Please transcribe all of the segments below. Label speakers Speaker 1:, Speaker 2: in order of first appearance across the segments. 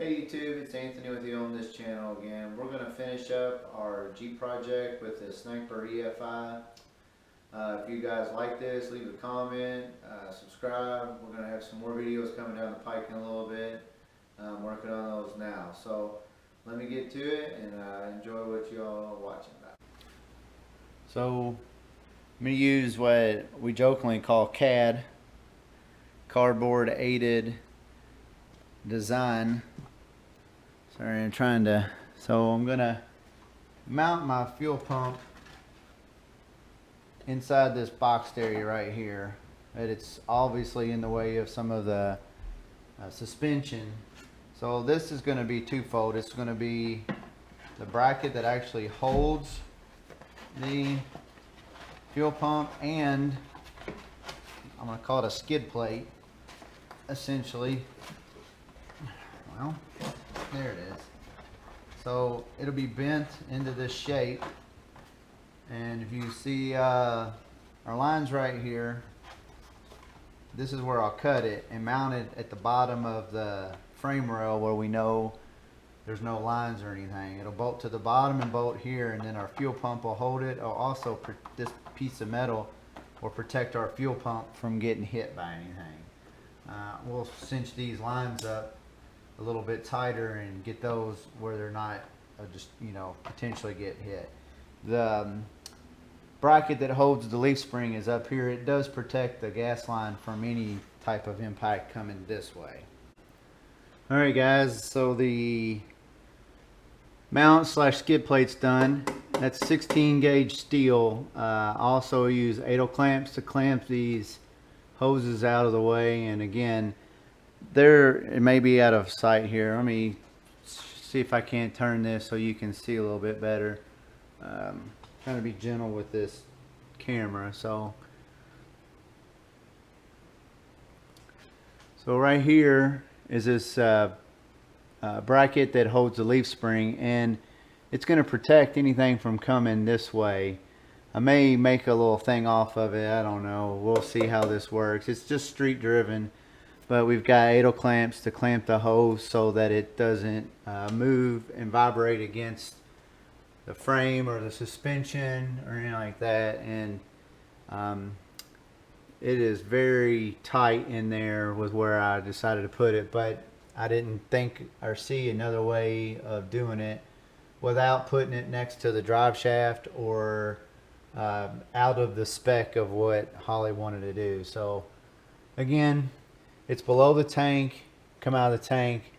Speaker 1: Hey YouTube, it's Anthony with you on this channel again. We're going to finish up our Jeep project with the Sniper EFI. If you guys like this, leave a comment, subscribe. We're going to have some more videos coming down the pike in a little bit. I'm working on those now. So let me get to it and enjoy what you all are watching about. So I'm going to use what we jokingly call CAD, cardboard aided design. Sorry, I'm trying to, so I'm gonna mount my fuel pump inside this boxed area right here. It's obviously in the way of some of the suspension. So this is going to be twofold. It's going to be the bracket that actually holds the fuel pump, and I'm going to call it a skid plate, essentially. Well, there it is. So it'll be bent into this shape, and if you see our lines right here, this is where I'll cut it and mount it at the bottom of the frame rail where we know there's no lines or anything. It'll bolt to the bottom and bolt here, and then our fuel pump will hold it. Also, this piece of metal will protect our fuel pump from getting hit by anything. We'll cinch these lines up a little bit tighter and get those where they're not just, you know, potentially get hit. The bracket that holds the leaf spring is up here. It does protect the gas line from any type of impact coming this way. Alright guys, so the mount / skid plate's done. That's 16 gauge steel. Also use idle clamps to clamp these hoses out of the way, and again, it may be out of sight here. Let me see if I can't turn this so you can see a little bit better. Trying to be gentle with this camera. So right here is this bracket that holds the leaf spring, and it's going to protect anything from coming this way. I may make a little thing off of it. I don't know. We'll see how this works. It's just street driven. But we've got idle clamps to clamp the hose so that it doesn't move and vibrate against the frame or the suspension or anything like that. And it is very tight in there with where I decided to put it, but I didn't think or see another way of doing it without putting it next to the drive shaft or out of the spec of what Holley wanted to do. So again, it's below the tank, come out of the tank,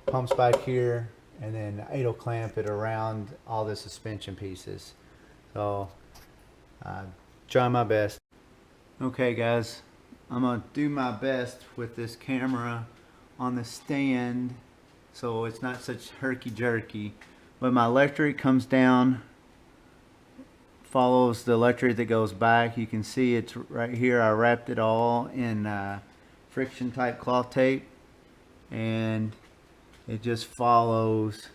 Speaker 1: pumps back here, and then idle clamp it around all the suspension pieces. So, try my best. Okay guys, I'm gonna do my best with this camera on the stand so it's not such herky-jerky. But my electric comes down, follows the electric that goes back. You can see it's right here. I wrapped it all in friction type cloth tape, and it just follows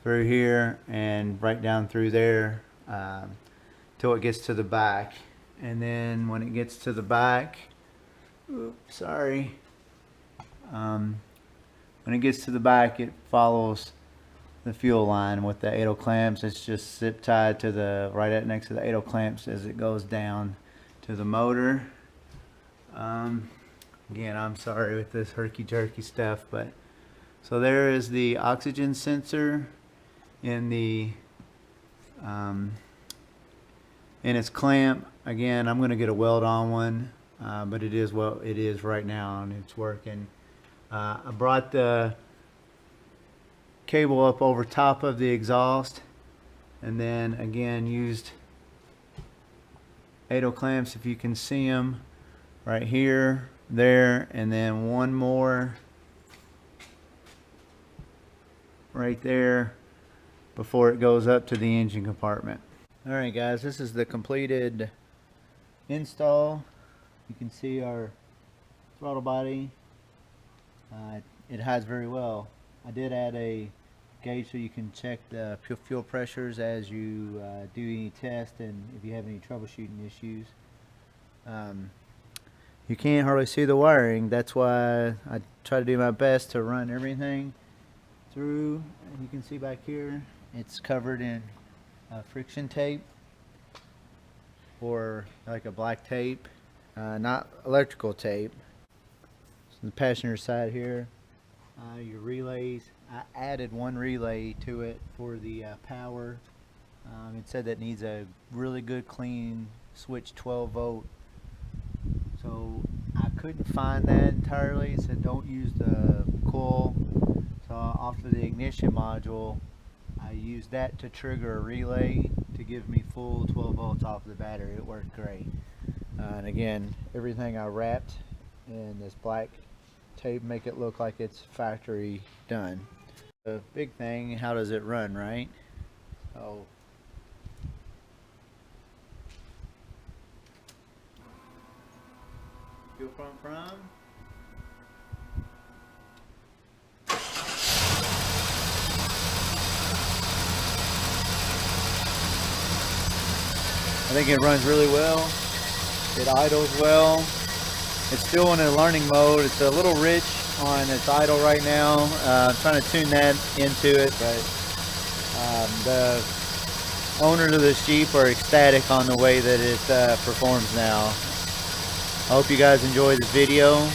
Speaker 1: through here and right down through there till it gets to the back. And then when it gets to the back, oops, sorry, when it gets to the back, it follows the fuel line with the idle clamps. It's just zip tied to the right next to the idle clamps as it goes down to the motor. Again, I'm sorry with this herky-jerky stuff, but so there is the oxygen sensor in the in its clamp. Again, I'm going to get a weld-on one, but it is what it is right now, and it's working. I brought the cable up over top of the exhaust, and then again used idle clamps, if you can see them, right here, there, and then one more right there before it goes up to the engine compartment. Alright guys, this is the completed install. You can see our throttle body. It hides very well. I did add a gauge so you can check the fuel pressures as you do any test, and if you have any troubleshooting issues. You can't hardly see the wiring. That's why I try to do my best to run everything through. You can see back here, it's covered in friction tape, or like a black tape, not electrical tape. So the passenger side here, your relays. I added one relay to it for the power. It said that needs a really good clean switch 12 volt. So I couldn't find that entirely. It said don't use the coil. So off of the ignition module, I used that to trigger a relay to give me full 12 volts off the battery. It worked great. And again, everything I wrapped in this black tape, make it look like it's factory done. The big thing, how does it run, right? So fuel from. I think it runs really well. It idles well. It's still in a learning mode. It's a little rich on its idle right now. I'm trying to tune that into it, but the owners of this Jeep are ecstatic on the way that it performs now. I hope you guys enjoy this video.